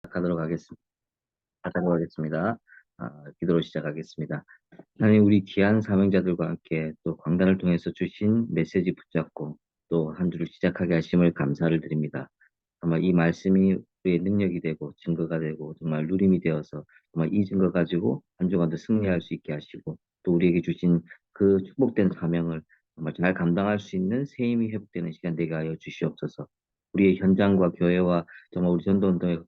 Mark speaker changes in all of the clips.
Speaker 1: 하도록 하겠습니다. 하도록 하겠습니다. 기도로 시작하겠습니다. 하나님, 우리 귀한 사명자들과 함께 또 강단을 통해서 주신 메시지 붙잡고 또 한 주를 시작하게 하심을 감사를 드립니다. 정말 이 말씀이 우리의 능력이 되고 증거가 되고 정말 누림이 되어서 정말 이 증거 가지고 한 주간도 승리할 수 있게 하시고 또 우리에게 주신 그 축복된 사명을 정말 잘 감당할 수 있는 새 힘이 회복되는 시간 되게 하여 주시옵소서. 우리의 현장과 교회와 정말 우리 전도운동의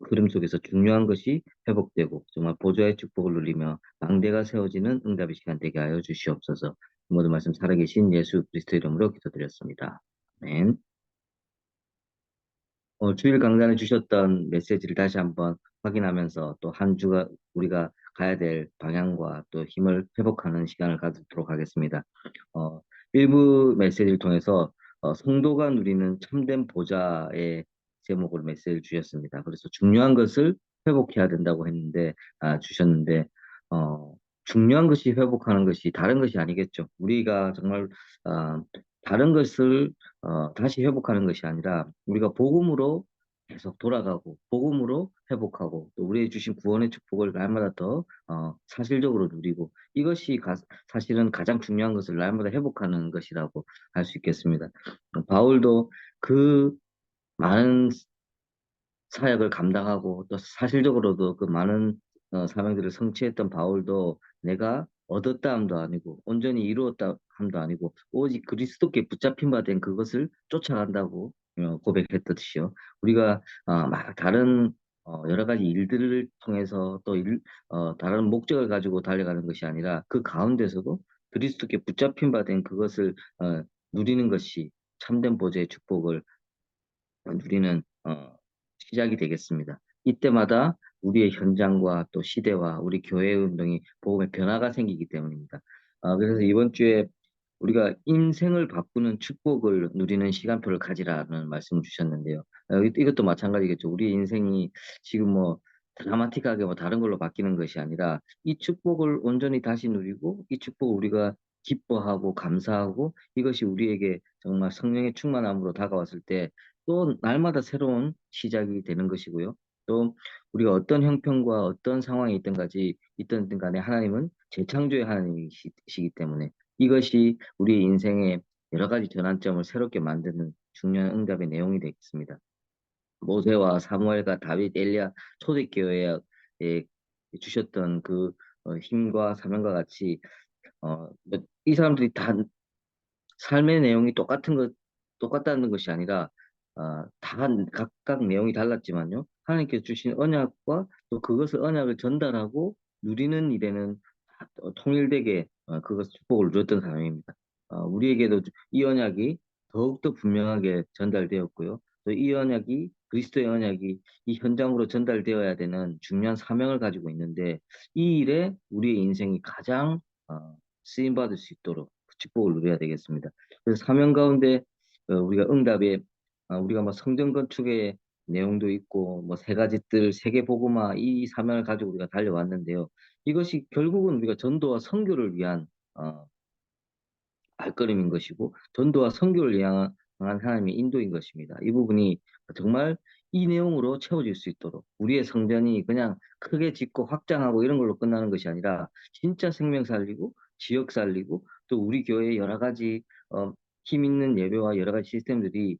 Speaker 1: 흐름 속에서 중요한 것이 회복되고 정말 보좌의 축복을 누리며 망대가 세워지는 응답의 시간 되게 하여 주시옵소서. 모든 말씀 살아계신 예수 그리스도 이름으로 기도드렸습니다. 아멘. 주일 강단에 주셨던 메시지를 다시 한번 확인하면서 또 한 주가 우리가 가야 될 방향과 또 힘을 회복하는 시간을 가지도록 하겠습니다. 어, 일부 메시지를 통해서 성도가 누리는 참된 보좌의 제목으로 메시지를 주셨습니다. 그래서 중요한 것을 회복해야 된다고 했는데, 주셨는데, 어, 중요한 것이 회복하는 것이 다른 것이 아니겠죠. 우리가 정말 어, 다른 것을 다시 회복하는 것이 아니라 우리가 복음으로 계속 돌아가고 복음으로 회복하고 또 우리의 주신 구원의 축복을 날마다 더 사실적으로 누리고 이것이 사실은 가장 중요한 것을 날마다 회복하는 것이라고 할 수 있겠습니다. 바울도 그 많은 사역을 감당하고 또 사실적으로도 그 많은 사명들을 성취했던 바울도 내가 얻었다 함도 아니고 온전히 이루었다 함도 아니고 오직 그리스도께 붙잡힌 바 된 그것을 쫓아간다고 고백했듯이요. 우리가 막 다른 여러 가지 일들을 통해서 또 다른 목적을 가지고 달려가는 것이 아니라 그 가운데서도 그리스도께 붙잡힌 바 된 그것을 누리는 것이 참된 보좌의 축복을 누리는 시작이 되겠습니다. 이때마다 우리의 현장과 또 시대와 우리 교회 운동이 복음의 변화가 생기기 때문입니다. 그래서 이번 주에 우리가 인생을 바꾸는 축복을 누리는 시간표를 가지라는 말씀을 주셨는데요. 이것도 마찬가지겠죠. 우리 인생이 지금 뭐 드라마틱하게 뭐 다른 걸로 바뀌는 것이 아니라 이 축복을 온전히 다시 누리고 이 축복을 우리가 기뻐하고 감사하고 이것이 우리에게 정말 성령의 충만함으로 다가왔을 때 또 날마다 새로운 시작이 되는 것이고요. 또 우리가 어떤 형편과 어떤 상황에 있든 간에 하나님은 재창조의 하나님이시기 때문에 이것이 우리 인생의 여러 가지 전환점을 새롭게 만드는 중요한 응답의 내용이 되겠습니다. 모세와 사무엘과 다윗, 엘리야 초대교회에 주셨던 그 힘과 사명과 같이 이 사람들이 다 삶의 내용이 똑같다는 것이 아니라 다 각각 내용이 달랐지만요. 하나님께서 주신 언약과 또 그것을 언약을 전달하고 누리는 일에는 다 통일되게 그것 축복을 누렸던 사람입니다. 우리에게도 이 언약이 더욱더 분명하게 전달되었고요. 또 이 언약이 그리스도의 언약이 이 현장으로 전달되어야 되는 중요한 사명을 가지고 있는데 이 일에 우리의 인생이 가장 쓰임 받을 수 있도록 그 축복을 누려야 되겠습니다. 그래서 사명 가운데 우리가 응답에 우리가 뭐 성전 건축의 내용도 있고 뭐 세 가지 뜰 세계 복음화 이 사명을 가지고 우리가 달려왔는데요. 이것이 결국은 우리가 전도와 선교를 위한 어, 발걸음인 것이고 전도와 선교를 향한 하나님의 인도인 것입니다. 이 부분이 정말 이 내용으로 채워질 수 있도록 우리의 성전이 그냥 크게 짓고 확장하고 이런 걸로 끝나는 것이 아니라 진짜 생명 살리고 지역 살리고 또 우리 교회의 여러 가지 힘 있는 예배와 여러 가지 시스템들이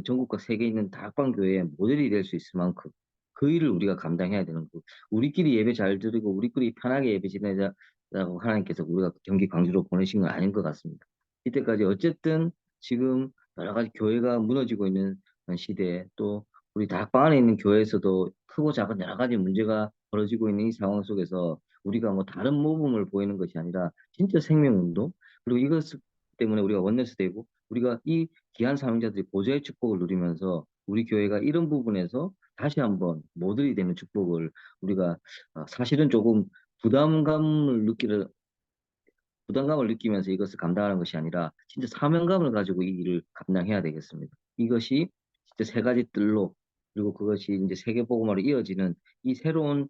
Speaker 1: 전국과 세계에 있는 다락방 교회의 모델이 될 수 있을 만큼 그 일을 우리가 감당해야 되는 거. 우리끼리 예배 잘 드리고 우리끼리 편하게 예배 지내자라고 하나님께서 우리가 경기 광주로 보내신 건 아닌 것 같습니다. 이때까지 어쨌든 지금 여러 가지 교회가 무너지고 있는 시대에 또 우리 다락방 안에 있는 교회에서도 크고 작은 여러 가지 문제가 벌어지고 있는 이 상황 속에서 우리가 뭐 다른 모범을 보이는 것이 아니라 진짜 생명운동 그리고 이것 때문에 우리가 원내스 되고 우리가 이 귀한 사명자들이 보좌의 축복을 누리면서 우리 교회가 이런 부분에서 다시 한번 모델이 되는 축복을 우리가 사실은 조금 부담감을 느끼는 부담감을 느끼면서 이것을 감당하는 것이 아니라 진짜 사명감을 가지고 이 일을 감당해야 되겠습니다. 이것이 진짜 세 가지 뜰로 그리고 그것이 이제 세계복음화로 이어지는 이 새로운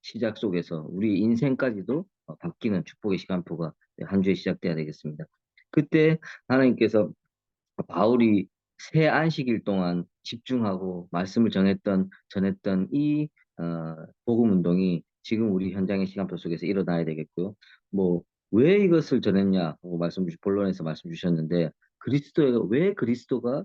Speaker 1: 시작 속에서 우리 인생까지도 바뀌는 축복의 시간표가 한 주에 시작돼야 되겠습니다. 그때 하나님께서 바울이 새 안식일 동안 집중하고 말씀을 전했던 이 복음 운동이 지금 우리 현장의 시간표 속에서 일어나야 되겠고요. 뭐, 왜 이것을 전했냐고 본론에서 말씀 주셨는데, 왜 그리스도가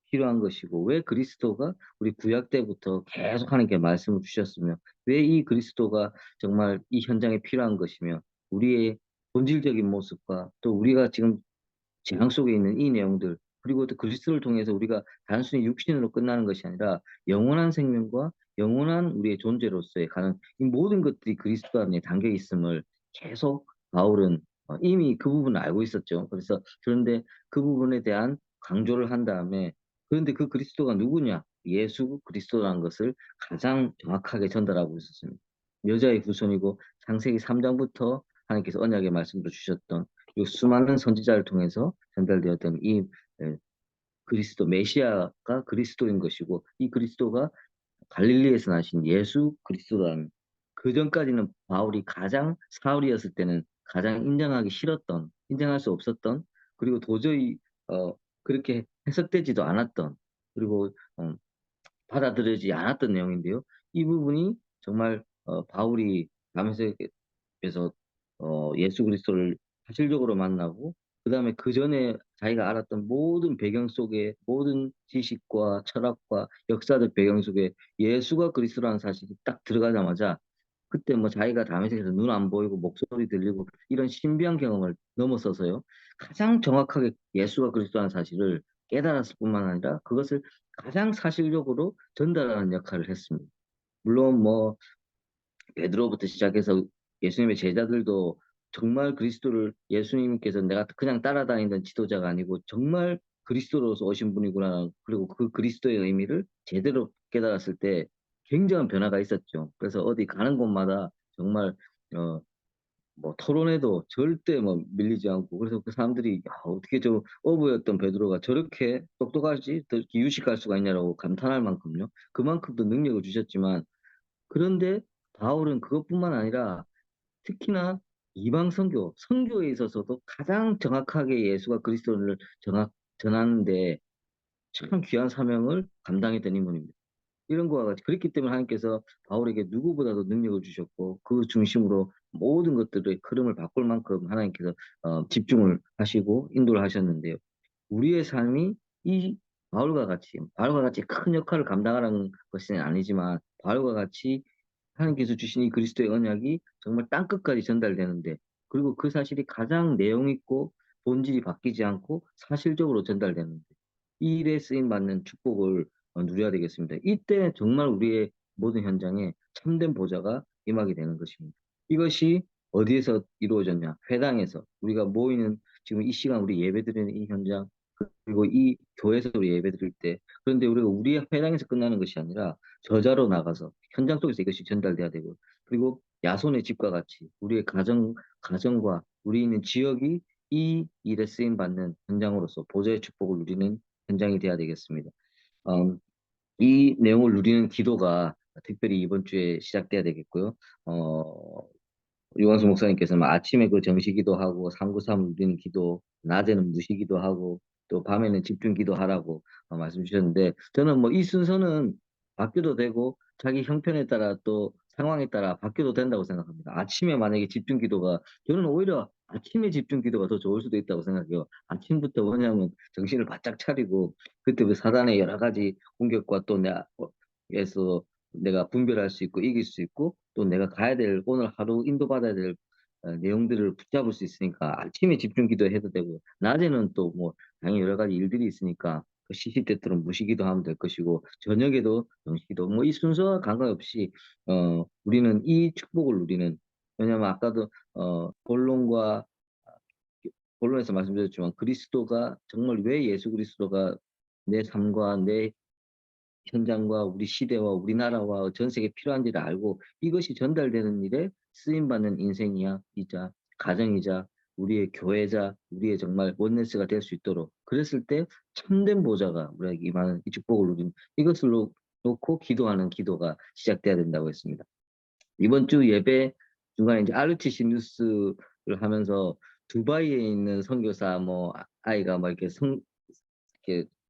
Speaker 1: 필요한 것이고, 왜 그리스도가 우리 구약 때부터 계속 하는 게 말씀을 주셨으며, 왜 이 그리스도가 정말 이 현장에 필요한 것이며, 우리의 본질적인 모습과 또 우리가 지금 재앙 속에 있는 이 내용들, 그리고 또 그리스도를 통해서 우리가 단순히 육신으로 끝나는 것이 아니라 영원한 생명과 영원한 우리의 존재로서의 가는 이 모든 것들이 그리스도 안에 담겨 있음을 계속 바울은 이미 그 부분을 알고 있었죠. 그런데 그 부분에 대한 강조를 한 다음에, 그런데 그 그리스도가 누구냐? 예수 그리스도라는 것을 가장 정확하게 전달하고 있었습니다. 여자의 후손이고 창세기 3장부터 하나님께서 언약의 말씀도 주셨던 이 수많은 선지자를 통해서 전달되었던 이 에, 그리스도 메시아가 그리스도인 것이고, 이 그리스도가 갈릴리에서 나신 예수 그리스도라는, 그 전까지는 바울이 가장 사울이었을 때는 가장 인정할 수 없었던, 그리고 도저히 그렇게 해석되지도 않았던, 그리고 받아들여지지 않았던 내용인데요. 이 부분이 정말 바울이 다메섹에서 예수 그리스도를 사실적으로 만나고, 그다음에 그 전에 자기가 알았던 모든 배경 속에 모든 지식과 철학과 역사적 배경 속에 예수가 그리스도라는 사실이 딱 들어가자마자, 그때 뭐 자기가 다메섹에서 눈 안 보이고 목소리 들리고 이런 신비한 경험을 넘어서서요, 가장 정확하게 예수가 그리스도라는 사실을 깨달았을 뿐만 아니라 그것을 가장 사실적으로 전달하는 역할을 했습니다. 물론 뭐 베드로부터 시작해서 예수님의 제자들도 정말 예수님께서 내가 그냥 따라다니던 지도자가 아니고 정말 그리스도로서 오신 분이구나, 그리고 그 그리스도의 의미를 제대로 깨달았을 때 굉장한 변화가 있었죠. 그래서 어디 가는 곳마다 정말 어, 뭐 토론에도 절대 뭐 밀리지 않고, 그래서 그 사람들이 야, 어떻게 저 어부였던 베드로가 저렇게 똑똑하지, 더 유식할 수가 있냐라고 감탄할 만큼요. 그만큼 더 능력을 주셨지만, 그런데 바울은 그것뿐만 아니라 특히나 이방 선교에 있어서도 가장 정확하게 예수가 그리스도를 전하는데 참 귀한 사명을 감당했던 인물입니다. 이런 거와 같이 그렇기 때문에 하나님께서 바울에게 누구보다도 능력을 주셨고, 그 중심으로 모든 것들의 흐름을 바꿀 만큼 하나님께서 집중을 하시고 인도를 하셨는데요. 우리의 삶이 이 바울과 같이 큰 역할을 감당하는 것은 아니지만, 바울과 같이 하나님께서 주신 이 그리스도의 언약이 정말 땅끝까지 전달되는데, 그리고 그 사실이 가장 내용 있고 본질이 바뀌지 않고 사실적으로 전달되는데, 이 일에 쓰임 받는 축복을 누려야 되겠습니다. 이때 정말 우리의 모든 현장에 참된 보좌가 임하게 되는 것입니다. 이것이 어디에서 이루어졌냐? 회당에서 우리가 모이는, 지금 이 시간 우리 예배드리는 이 현장, 그리고 이 교회에서 우리 예배드릴 때, 그런데 우리가 우리의 회당에서 끝나는 것이 아니라 저자로 나가서 현장 속에서 이것이 전달돼야 되고, 그리고 야손의 집과 같이 우리의 가정과 우리 있는 지역이 이 일에 쓰임 받는 현장으로서 보좌의 축복을 누리는 현장이 돼야 되겠습니다. 음, 이 내용을 누리는 기도가 특별히 이번 주에 시작돼야 되겠고요. 어, 유광수 목사님께서는 아침에 그 정시기도 하고 삼구삼 누리는 기도, 낮에는 무시기도 하고 또 밤에는 집중기도 하라고 말씀 주셨는데, 저는 뭐 이 순서는 바뀌어도 되고 자기 형편에 따라 또 상황에 따라 바뀌어도 된다고 생각합니다. 아침에 만약에 집중기도가, 저는 오히려 아침에 집중기도가 더 좋을 수도 있다고 생각해요. 아침부터 뭐냐면 정신을 바짝 차리고, 그때 그 사단의 여러 가지 공격과 또 에서 내가 분별할 수 있고 이길 수 있고, 또 내가 가야 될 오늘 하루 인도받아야 될 내용들을 붙잡을 수 있으니까 아침에 집중 기도해도 되고, 낮에는 또 뭐 당연히 여러 가지 일들이 있으니까 그 시시때때로 무시기도 하면 될 것이고, 저녁에도 정시기도, 뭐 이 순서와 관계없이 우리는 이 축복을 누리는, 왜냐하면 아까도 본론에서 말씀드렸지만, 그리스도가 정말 왜 예수 그리스도가 내 삶과 내 현장과 우리 시대와 우리나라와 전 세계에 필요한지를 알고 이것이 전달되는 일에 쓰임받는 인생이자 가정이자 우리의 교회자, 우리의 정말 원네스가 될 수 있도록, 그랬을 때 참된 보좌가 우리에게 임하는 이 축복을 누리는, 이것을 놓고 기도하는 기도가 시작돼야 된다고 했습니다. 이번 주 예배 중간에 이제 RTC 뉴스를 하면서 두바이에 있는 선교사 뭐 아이가 뭐 이렇게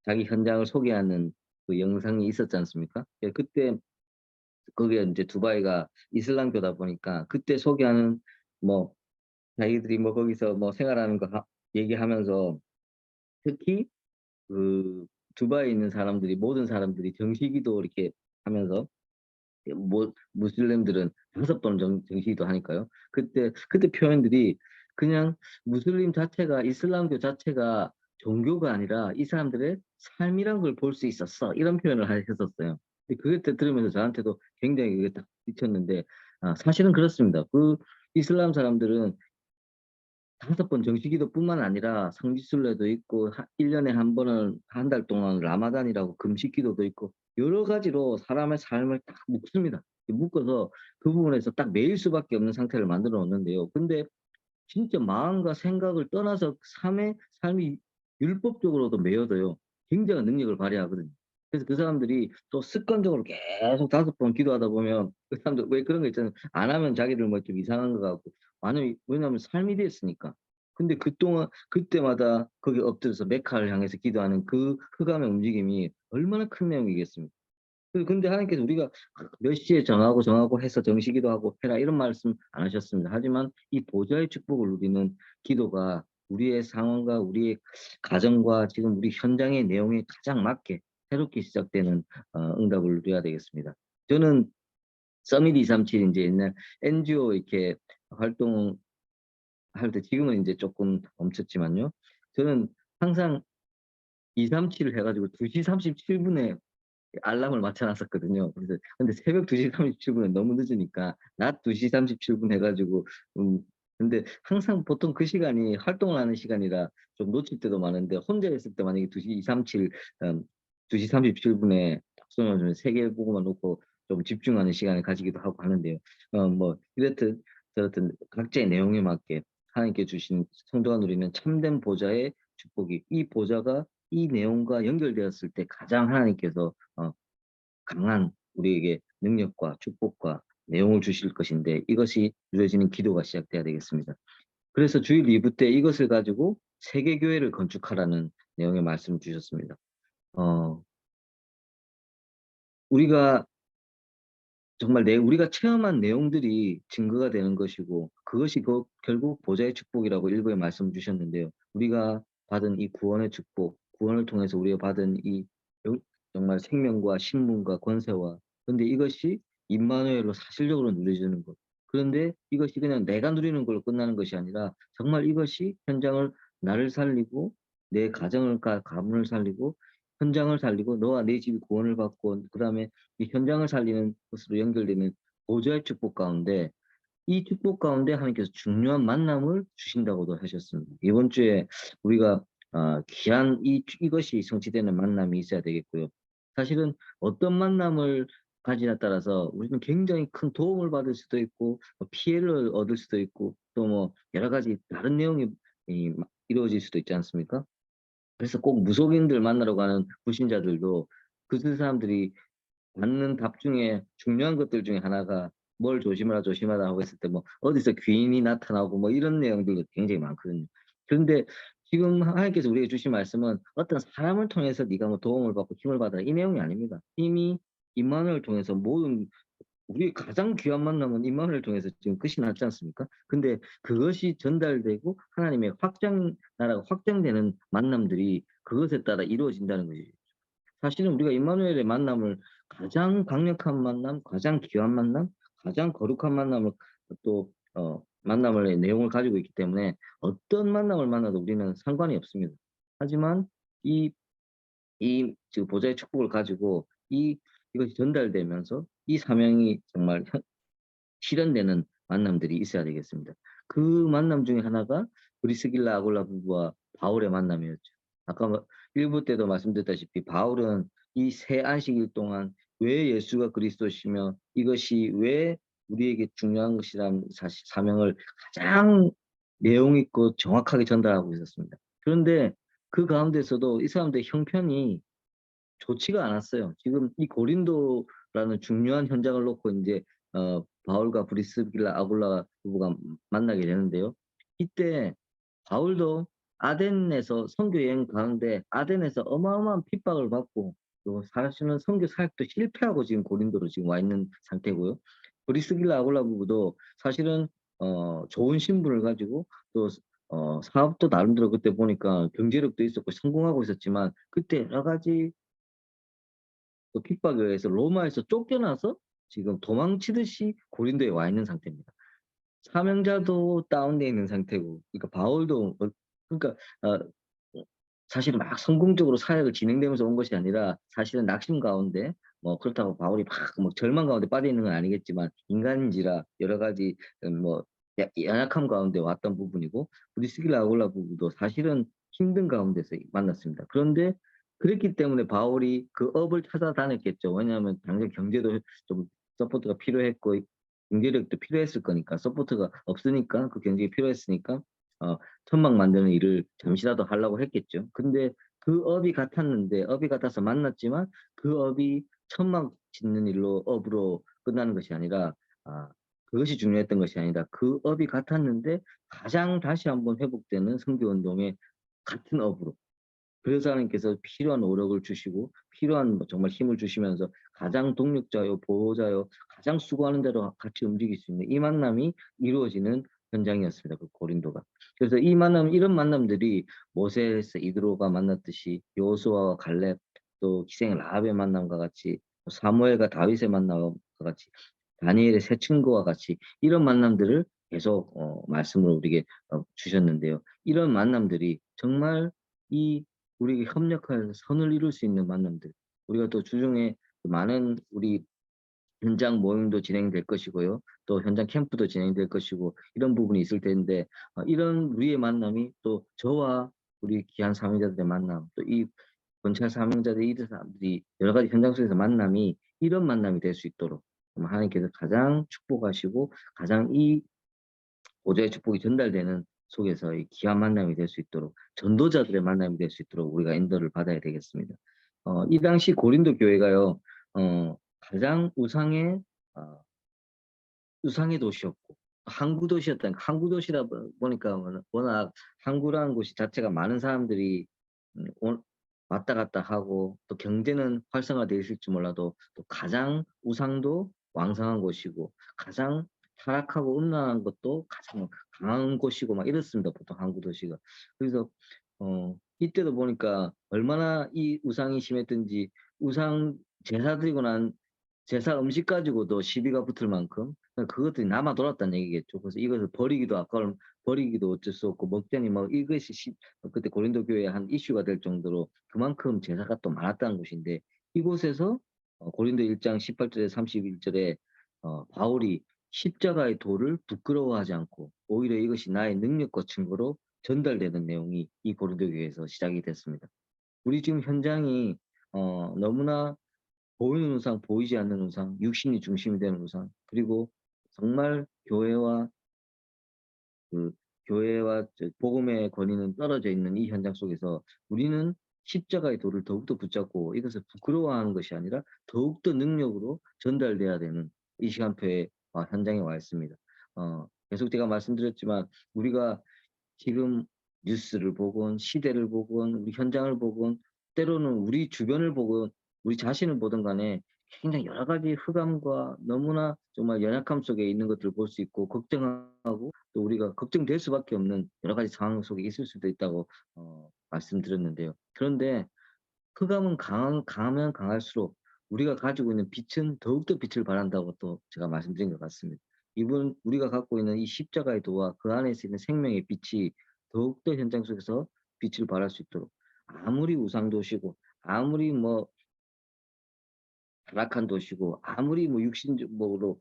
Speaker 1: 자기 현장을 소개하는 그 영상이 있었지 않습니까? 예, 그때 거기에 이제 두바이가 이슬람교다 보니까 그때 소개하는 뭐 자기들이 뭐 거기서 뭐 생활하는 거 얘기하면서 특히 그 두바이에 있는 사람들이 모든 사람들이 정시기도 이렇게 하면서 뭐 무슬림들은 5번 정시기도 하니까요. 그때 표현들이 그냥 무슬림 자체가 이슬람교 자체가 종교가 아니라 이 사람들의 삶이란 걸 볼 수 있었어. 이런 표현을 했었어요. 근데 그때 들으면서 저한테도 굉장히 그게 딱 비쳤는데 사실은 그렇습니다. 그 이슬람 사람들은 5번 정시기도뿐만 아니라 성지순례도 있고 1년에 한 번은 한 달 동안 라마단이라고 금식 기도도 있고 여러 가지로 사람의 삶을 딱 묶습니다. 묶어서 그 부분에서 딱 매일 수밖에 없는 상태를 만들어 놓는데요. 근데 진짜 마음과 생각을 떠나서 삶이 율법적으로도 매여져요. 굉장한 능력을 발휘하거든요. 그래서 그 사람들이 또 습관적으로 계속 5번 기도하다 보면 그 사람들 왜 그런 거 있잖아요. 안 하면 자기들 뭐 좀 이상한 것 같고. 아니, 왜냐하면 삶이 됐으니까. 근데 그동안 그때마다 거기 엎드려서 메카를 향해서 기도하는 그 흑암의 움직임이 얼마나 큰 내용이겠습니까? 근데 하나님께서 우리가 몇 시에 정하고 해서 정시기도 하고 해라 이런 말씀 안 하셨습니다. 하지만 이 보좌의 축복을 누리는 기도가 우리의 상황과 우리의 가정과 지금 우리 현장의 내용에 가장 맞게 새롭게 시작되는 응답을 누려야 되겠습니다. 저는 서밋 237 이제 옛날 NGO 이렇게 활동할 때 지금은 이제 조금 멈췄지만요. 저는 항상 237을 해가지고 2시 37분에 알람을 맞춰 놨었거든요. 그래서 근데 새벽 2시 37분은 너무 늦으니까 낮 2시 37분 해 가지고 음 근데 항상 보통 그 시간이 활동을 하는 시간이라 좀 놓칠 때도 많은데 혼자 있을 때 만약에 2시 237 2시 37분에 딱 손을 좀 3개 보고만 놓고 좀 집중하는 시간을 가지기도 하고 하는데요. 뭐 이렇든 저렇든 각자의 내용에 맞게 하나님께 주신 성도가 누리는 참된 보좌의 축복이 이 보좌가 이 내용과 연결되었을 때 가장 하나님께서 강한 우리에게 능력과 축복과 내용을 주실 것인데 이것이 누려지는 기도가 시작돼야 되겠습니다. 그래서 주일 2부 때 이것을 가지고 세계 교회를 건축하라는 내용의 말씀을 주셨습니다. 어 우리가 정말 우리가 체험한 내용들이 증거가 되는 것이고 그것이 결국 보좌의 축복이라고 일부에 말씀 주셨는데요. 우리가 받은 이 구원의 축복, 구원을 통해서 우리가 받은 이 영 정말 생명과 신분과 권세와 근데 이것이 임마누엘로 사실적으로 누려지는 것. 그런데 이것이 그냥 내가 누리는 걸로 끝나는 것이 아니라 정말 이것이 현장을 나를 살리고 내 가문을 살리고 현장을 살리고 너와 내 집이 구원을 받고 그다음에 이 현장을 살리는 것으로 연결되는 보좌의 축복 가운데 이 축복 가운데 하나님께서 중요한 만남을 주신다고도 하셨습니다. 이번 주에 우리가 귀한 이것이 성취되는 만남이 있어야 되겠고요. 사실은 어떤 만남을 가지냐에 따라서 우리는 굉장히 큰 도움을 받을 수도 있고 피해를 얻을 수도 있고 또 뭐 여러 가지 다른 내용이 이루어질 수도 있지 않습니까? 그래서 꼭 무속인들 만나러 가는 불신자들도 그 사람들이 받는 답 중에 중요한 것들 중에 하나가 "뭘 조심하라, 조심하라." 하고 했을 때 뭐 어디서 귀인이 나타나고 뭐 이런 내용들도 굉장히 많거든요. 그런데 지금 하나님께서 우리에게 주신 말씀은 어떤 사람을 통해서 네가 뭐 도움을 받고 힘을 받아라 이 내용이 아닙니다. 이미 임마누엘을 통해서 모든 우리 가장 귀한 만남은 임마누엘을 통해서 지금 끝이 났지 않습니까? 근데 그것이 전달되고 하나님의 나라가 확장되는 만남들이 그것에 따라 이루어진다는 것이죠. 사실은 우리가 임마누엘의 만남을 가장 강력한 만남, 가장 귀한 만남, 가장 거룩한 만남을 또 만남의 내용을 가지고 있기 때문에 어떤 만남을 만나도 우리는 상관이 없습니다. 하지만 이 지금 보좌의 축복을 가지고 이것이 전달되면서 이 사명이 정말 실현되는 만남들이 있어야 되겠습니다. 그 만남 중에 하나가 브리스길라 아굴라 부부와 바울의 만남이었죠. 아까 뭐 1부 때도 말씀드렸다시피 바울은 이 새 안식일 동안 왜 예수가 그리스도시며 이것이 왜 우리에게 중요한 것이라는 사명을 가장 내용 있고 정확하게 전달하고 있었습니다. 그런데 그 가운데서도 이 사람들의 형편이 좋지가 않았어요. 지금 이 고린도라는 중요한 현장을 놓고 인제 바울과 브리스길라 아굴라 부부가 만나게 되는데요. 이때 바울도 아덴에서 선교 여행 가는데 아덴에서 어마어마한 핍박을 받고 또 사실은 선교 사역도 실패하고 지금 고린도로 지금 와 있는 상태고요. 브리스길라 아굴라 부부도 사실은 좋은 신분을 가지고 또 사업도 나름대로 그때 보니까 경제력도 있었고 성공하고 있었지만 그때 여러 가지 또 핍박에 의해서 로마에서 쫓겨나서 지금 도망치듯이 고린도에 와 있는 상태입니다. 사명자도 다운돼 있는 상태고 그러니까 바울도 그러니까 어 사실은 막 성공적으로 사역을 진행되면서 온 것이 아니라 사실은 낙심 가운데 뭐 그렇다고 바울이 막 뭐 절망 가운데 빠져 있는 건 아니겠지만 인간인지라 여러 가지 뭐 연약함 가운데 왔던 부분이고 브리스길라 아굴라 부부도 사실은 힘든 가운데서 만났습니다. 그런데 그랬기 때문에 바울이 그 업을 찾아다녔겠죠. 왜냐하면 당장 경제도 좀 서포트가 필요했고 경제력도 필요했을 거니까 서포트가 없으니까 그 경쟁이 필요했으니까 천막 만드는 일을 잠시라도 하려고 했겠죠. 근데 그 업이 같았는데 업이 같아서 만났지만 그 업이 천막 짓는 일로 업으로 끝나는 것이 아니라 아 그것이 중요했던 것이 아니라 그 업이 같았는데 가장 다시 한번 회복되는 선교 운동의 같은 업으로 그래서 하나님께서 필요한 오력을 주시고 필요한 뭐 정말 힘을 주시면서 가장 동력자요 보호자요 가장 수고하는 대로 같이 움직일 수 있는 이 만남이 이루어지는 현장이었습니다. 그 고린도가. 그래서 이 만남 이런 만남들이 모세스 이드로가 만났듯이 여호수아와 갈렙 또 기생 라합의 만남과 같이 사무엘과 다윗의 만남과 같이 다니엘의 새 친구와 같이 이런 만남들을 계속 말씀을 우리에게 주셨는데요. 이런 만남들이 정말 이 우리에게 협력하여서 선을 이룰 수 있는 만남들. 우리가 또 주중에 많은 우리 현장 모임도 진행될 것이고요. 또 현장 캠프도 진행될 것이고 이런 부분이 있을 텐데 이런 우리의 만남이 또 저와 우리 귀한 사명자들의 만남 또 이 권찰 사명자들 이 사람들이 여러 가지 현장 속에서 만남이 이런 만남이 될 수 있도록 하나님께서 가장 축복하시고 가장 이 보좌의 축복이 전달되는 속에서 이 귀한 만남이 될 수 있도록 전도자들의 만남이 될 수 있도록 우리가 인도를 받아야 되겠습니다. 이 당시 고린도 교회가요. 가장 어, 우상의 도시였고 항구 도시였다니까 항구 도시다 보니까 워낙 항구라는 곳이 자체가 많은 사람들이 왔다 갔다 하고 또 경제는 활성화되어 있을지 몰라도 또 가장 우상도 왕성한 곳이고 가장 타락하고 음란한 것도 가장 강한 곳이고 막 이렇습니다. 보통 항구 도시가. 그래서 이때도 보니까 얼마나 이 우상이 심했든지 우상 제사 드리고 난 제사 음식 가지고도 시비가 붙을 만큼 그것들이 남아 돌았다는 얘기겠죠. 그래서 이것을 버리기도 아까운 버리기도 어쩔 수 없고 먹자니 뭐 이것이 그때 고린도 교회에 한 이슈가 될 정도로 그만큼 제사가 또 많았다는 곳인데 이곳에서 고린도 1장 18절에 31절에 바울이 십자가의 도를 부끄러워하지 않고 오히려 이것이 나의 능력과 증거로 전달되는 내용이 이 고린도 교회에서 시작이 됐습니다. 우리 지금 현장이 너무나 보이는 우상, 보이지 않는 우상, 육신이 중심이 되는 우상, 그리고 정말 그 교회와 복음의 권위는 떨어져 있는 이 현장 속에서 우리는 십자가의 도를 더욱더 붙잡고 이것을 부끄러워하는 것이 아니라 더욱더 능력으로 전달돼야 되는 이 시간표에 현장에 와 있습니다. 계속 제가 말씀드렸지만 우리가 지금 뉴스를 보건 시대를 보건 우리 현장을 보건 때로는 우리 주변을 보건 우리 자신을 보든 간에 굉장히 여러 가지 흑암과 너무나 정말 연약함 속에 있는 것들을 볼 수 있고 걱정하고 또 우리가 걱정될 수밖에 없는 여러 가지 상황 속에 있을 수도 있다고 말씀드렸는데요. 그런데 흑암은 강하면 강할수록 우리가 가지고 있는 빛은 더욱더 빛을 발한다고 또 제가 말씀드린 것 같습니다. 우리가 갖고 있는 이 십자가의 도와 그 안에 있는 생명의 빛이 더욱더 현장 속에서 빛을 발할 수 있도록 아무리 우상도시고 아무리 뭐 타락한 도시고 아무리 뭐 육신적으로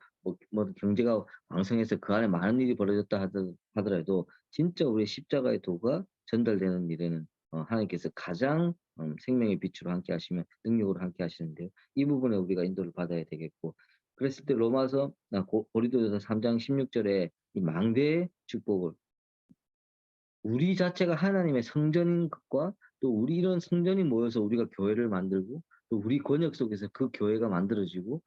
Speaker 1: 뭐 경제가 왕성해서 그 안에 많은 일이 벌어졌다 하더라도 진짜 우리 십자가의 도가 전달되는 일에는 하나님께서 가장 생명의 빛으로 함께 하시면 능력으로 함께 하시는데요. 이 부분에 우리가 인도를 받아야 되겠고 그랬을 때 로마서 고린도전서 3장 16절에 이 망대의 축복을 우리 자체가 하나님의 성전인 것과 또 우리 이런 성전이 모여서 우리가 교회를 만들고 또 우리 권역 속에서 그 교회가 만들어지고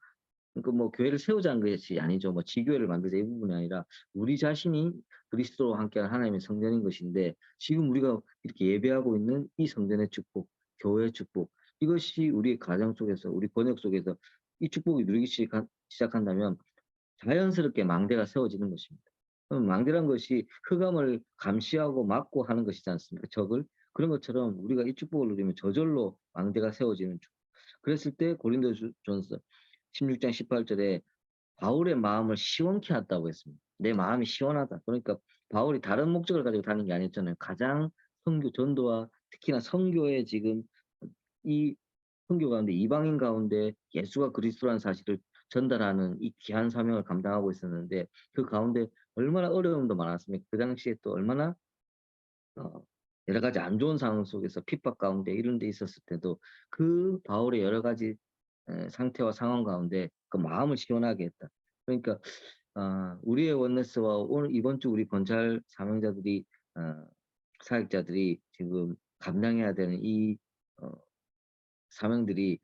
Speaker 1: 그러니까 뭐 교회를 세우자는 것이 아니죠. 뭐 지교회를 만들자 이 부분이 아니라 우리 자신이 그리스도와 함께한 하나님의 성전인 것인데 지금 우리가 이렇게 예배하고 있는 이 성전의 축복, 교회의 축복 이것이 우리의 가정 속에서 우리 번역 속에서 이 축복이 누리기 시작한다면 자연스럽게 망대가 세워지는 것입니다. 그럼 망대란 것이 흑암을 감시하고 막고 하는 것이지 않습니까? 적을. 그런 것처럼 우리가 이 축복을 누리면 저절로 망대가 세워지는 축복. 그랬을 때 고린도전서 16장 18절에 바울의 마음을 시원케 했다고 했습니다. 내 마음이 시원하다. 그러니까 바울이 다른 목적을 가지고 다니는 게 아니었잖아요. 가장 선교 전도와 특히나 선교에 지금 이 선교 가운데 이방인 가운데 예수가 그리스도라는 사실을 전달하는 이 귀한 사명을 감당하고 있었는데 그 가운데 얼마나 어려움도 많았습니까? 그 당시에 또 얼마나 어 여러 가지 안 좋은 상황 속에서 핍박 가운데 이런 데 있었을 때도 그 바울의 여러 가지 상태와 상황 가운데 그 마음을 시원하게 했다. 그러니까 우리의 원네스와 오늘 이번 주 우리 건찰 사명자들이 어 사역자들이 지금 감당해야 되는 이 어 사명들이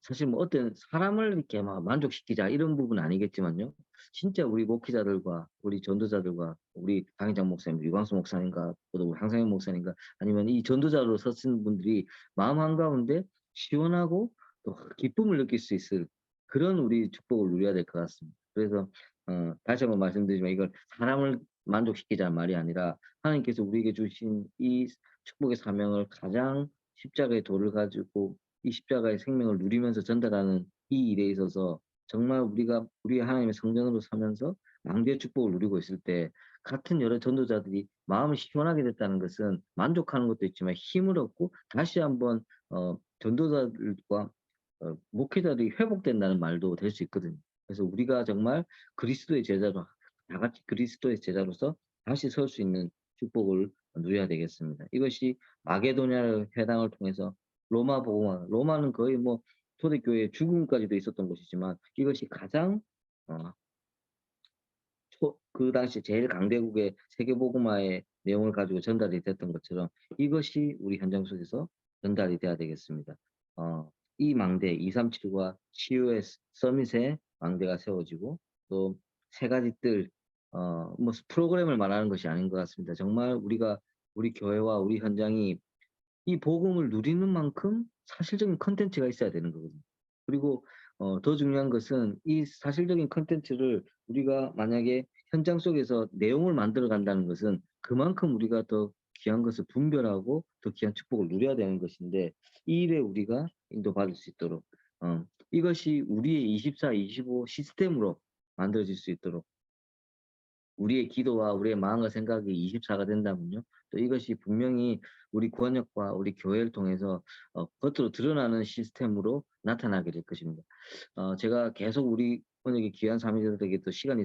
Speaker 1: 사실 뭐 어떤 사람을 이렇게 막 만족시키자 이런 부분은 아니겠지만요. 진짜 우리 목회자들과 우리 전도자들과 우리 강희장 목사님, 유광수 목사님과 또 우리 항상현 목사님과 아니면 이 전도자로 서신 분들이 마음 한가운데 시원하고 또 기쁨을 느낄 수 있을 그런 우리 축복을 누려야 될 것 같습니다. 그래서 다시 한번 말씀드리지만 이걸 사람을 만족시키자는 말이 아니라 하나님께서 우리에게 주신 이 축복의 사명을 가장 십자가의 도를 가지고 이 십자가의 생명을 누리면서 전달하는 이 일에 있어서 정말 우리가 우리 하나님의 성전으로 서면서 망대의 축복을 누리고 있을 때 같은 여러 전도자들이 마음이 시원하게 됐다는 것은 만족하는 것도 있지만 힘을 얻고 다시 한번 전도자들과 목회자들이 회복된다는 말도 될 수 있거든요. 그래서 우리가 정말 그리스도의 제자로 다 같이 그리스도의 제자로서 다시 설 수 있는 축복을 누려야 되겠습니다. 이것이 마게도냐 회당을 통해서 로마는 거의 뭐 초대교회의 죽음까지도 있었던 곳이지만 이것이 가장 어 그 당시 제일 강대국의 세계복음화의 내용을 가지고 전달이 됐던 것처럼 이것이 우리 현장 속에서 전달이 돼야 되겠습니다. 이 망대 237과 치유의 서밋에 망대가 세워지고 또 세 가지 뜰 뭐 프로그램을 말하는 것이 아닌 것 같습니다. 정말 우리 교회와 우리 현장이 이 복음을 누리는 만큼 사실적인 콘텐츠가 있어야 되는 거거든요. 그리고 더 중요한 것은 이 사실적인 콘텐츠를 우리가 만약에 현장 속에서 내용을 만들어 간다는 것은 그만큼 우리가 더 귀한 것을 분별하고 더 귀한 축복을 누려야 되는 것인데 이 일에 우리가 인도받을 수 있도록 이것이 우리의 24-25 시스템으로 만들어질 수 있도록 우리의 기도와 우리의 마음과 생각이 24가 된다면요. 또 이것이 분명히 우리 구원역과 우리 교회를 통해서 겉으로 드러나는 시스템으로 나타나게 될 것입니다. 제가 계속 우리 번역의 귀한 사명자들에게 또 시간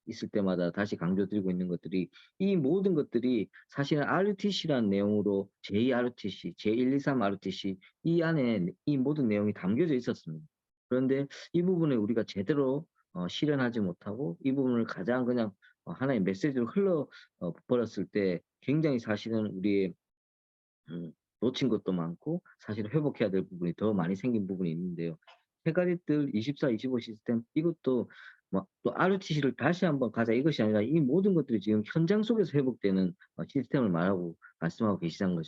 Speaker 1: 있을 때마다 다시 강조드리고 있는 것들이 이 모든 것들이 사실은 RUTC라는 내용으로 JRUTC, 제123 RUTC 이 안에 이 모든 내용이 담겨져 있었습니다. 그런데 이 부분을 우리가 제대로 실현하지 못하고 이 부분을 가장 그냥 하나의 메시지로 버렸을 때 굉장히 사실은 우리의 음 놓친 것도 많고 사실 회복해야 될 부분이 더 많이 생긴 부분이 있는데요. 세 가지 뜰 24-25 시스템 이것도 막 또 RUTC를 다시 한번 가자 이것이 아니라 이 모든 것들이 지금 현장 속에서 회복되는 시스템을 말씀하고 계시는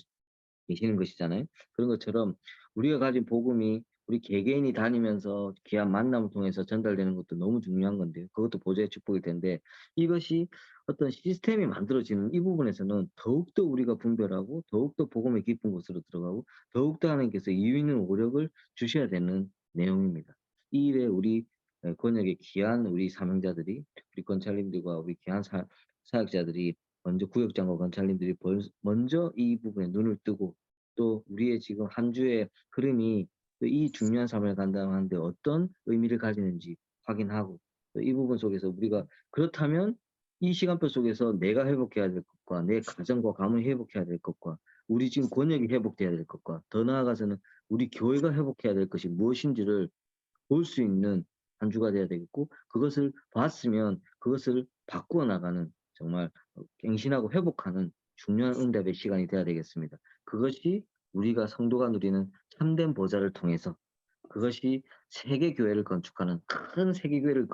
Speaker 1: 것이잖아요. 그런 것처럼 우리가 가진 복음이 우리 개개인이 다니면서 귀한 만남을 통해서 전달되는 것도 너무 중요한 건데요. 그것도 보좌의 축복일 텐데 이것이 어떤 시스템이 만들어지는 이 부분에서는 더욱더 우리가 분별하고 더욱더 복음의 깊은 곳으로 들어가고 더욱더 하나님께서 이유 있는 오력을 주셔야 되는 내용입니다. 이 일에 우리 권역의 귀한 우리 사명자들이 우리 권찰님들과 우리 귀한 사역자들이 먼저 구역장과 권찰님들이 먼저 이 부분에 눈을 뜨고 또 우리의 지금 한 주의 흐름이 또 이 중요한 사명을 감당하는데 어떤 의미를 가지는지 확인하고 또 이 부분 속에서 우리가 그렇다면 이 시간표 속에서 내가 회복해야 될 것과 내 가정과 가문이 회복해야 될 것과 우리 지금 권역이 회복돼야 될 것과 더 나아가서는 우리 교회가 회복해야 될 것이 무엇인지를 볼 수 있는 한 주가 돼야 되겠고 그것을 봤으면 그것을 바꾸어 나가는 정말 갱신하고 회복하는 중요한 응답의 시간이 돼야 되겠습니다. 그것이 우리가 성도가 누리는 참된 보좌를 통해서 그것이 세계 교회를 건축하는 큰 세계 교회를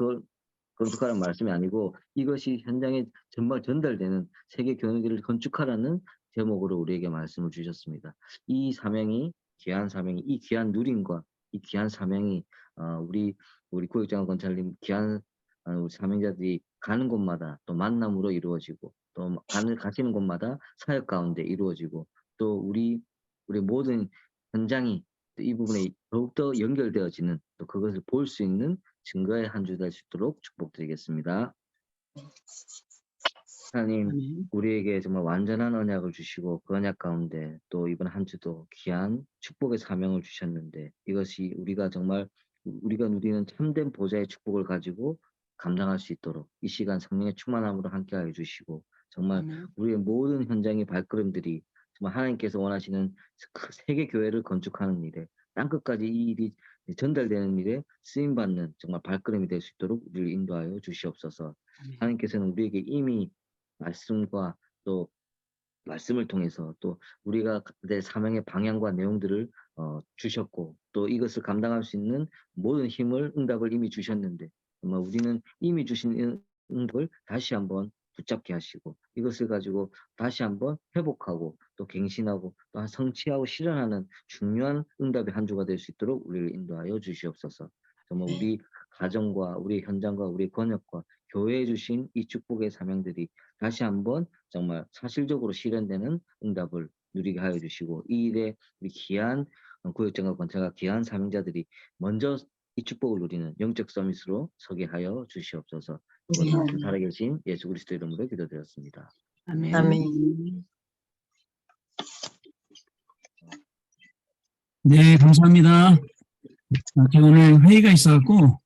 Speaker 1: 건축하라는 말씀이 아니고 이것이 현장에 정말 전달되는 세계 교회를 건축하라는 제목으로 우리에게 말씀을 주셨습니다. 이 사명이 귀한 사명이 이 귀한 누림과 이 귀한 사명이 우리 구역장관 권찰님 귀한 우리 사명자들이 가는 곳마다 또 만남으로 이루어지고 또 가시는 곳마다 사역 가운데 이루어지고 또 우리 모든 현장이 이 부분에 더욱더 연결되어지는 또 그것을 볼 수 있는 증거의 한 주 될 수 있도록 축복드리겠습니다. 하나님,
Speaker 2: 아멘.
Speaker 1: 우리에게 정말 완전한 언약을 주시고 그 언약 가운데 또 이번 한 주도 귀한 축복의 사명을 주셨는데 이것이 우리가 정말 우리가 누리는 참된 보좌의 축복을 가지고 감당할 수 있도록 이 시간 성령의 충만함으로 함께하여 주시고 정말
Speaker 2: 아멘.
Speaker 1: 우리의 모든 현장의 발걸음들이 정말 하나님께서 원하시는 세계 교회를 건축하는 일에 땅끝까지 이 일이 전달되는 일에 쓰임받는 정말 발걸음이 될 수 있도록 우리를 인도하여 주시옵소서.
Speaker 2: 아멘.
Speaker 1: 하나님께서는 우리에게 이미 말씀과 또 말씀을 통해서 또 우리가 내 사명의 방향과 내용들을 주셨고 또 이것을 감당할 수 있는 모든 힘을 응답을 이미 주셨는데 정말 우리는 이미 주신 응답을 다시 한번 붙잡게 하시고 이것을 가지고 다시 한번 회복하고 또 갱신하고 또 성취하고 실현하는 중요한 응답의 한 주가 될 수 있도록 우리를 인도하여 주시옵소서. 정말 우리 가정과 우리 현장과 우리 권역과 교회에 주신 이 축복의 사명들이 다시 한번 정말 사실적으로 실현되는 응답을 누리게 하여 주시고 이 일에 우리 귀한 구역장과 권차가 귀한 사명자들이 먼저 이 축복을 누리는 영적 서밋으로 서게 하여 주시옵소서. 그것을 살아계신 예수 그리스도 이름으로 기도드렸습니다.
Speaker 2: 아멘.
Speaker 3: 아멘.
Speaker 2: 네, 감사합니다. 제가 오늘 회의가 있어갖고